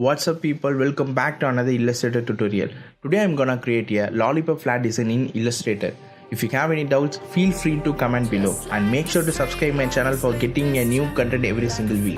What's up people, welcome back to another Illustrator tutorial. Today I'm gonna create a lollipop flat design in Illustrator. If you have any doubts, feel free to comment below and make sure to subscribe my channel for getting a new content every single week.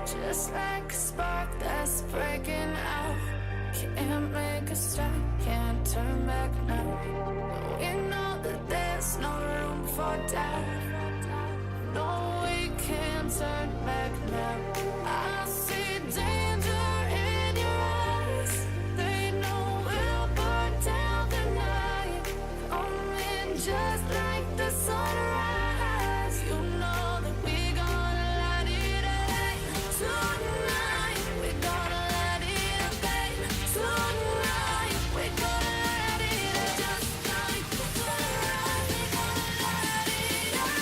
Just like a spark that's breaking out, can't make a stop, can't turn back now. We know that there's no room for doubt. No, we can't turn back now. I see danger in your eyes. They know we'll burn down the night. Coming just like the sunrise. You know that we gonna light it up. Tonight, we gonna let it up, babe. Tonight, we gonna let it up. Just like the sunrise, we gonna let it up.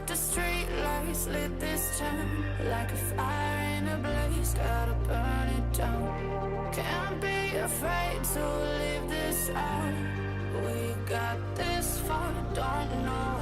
the street lights lit this town like a fire in a blaze, gotta burn it down. Can't be afraid to leave this out. We got this far, don't know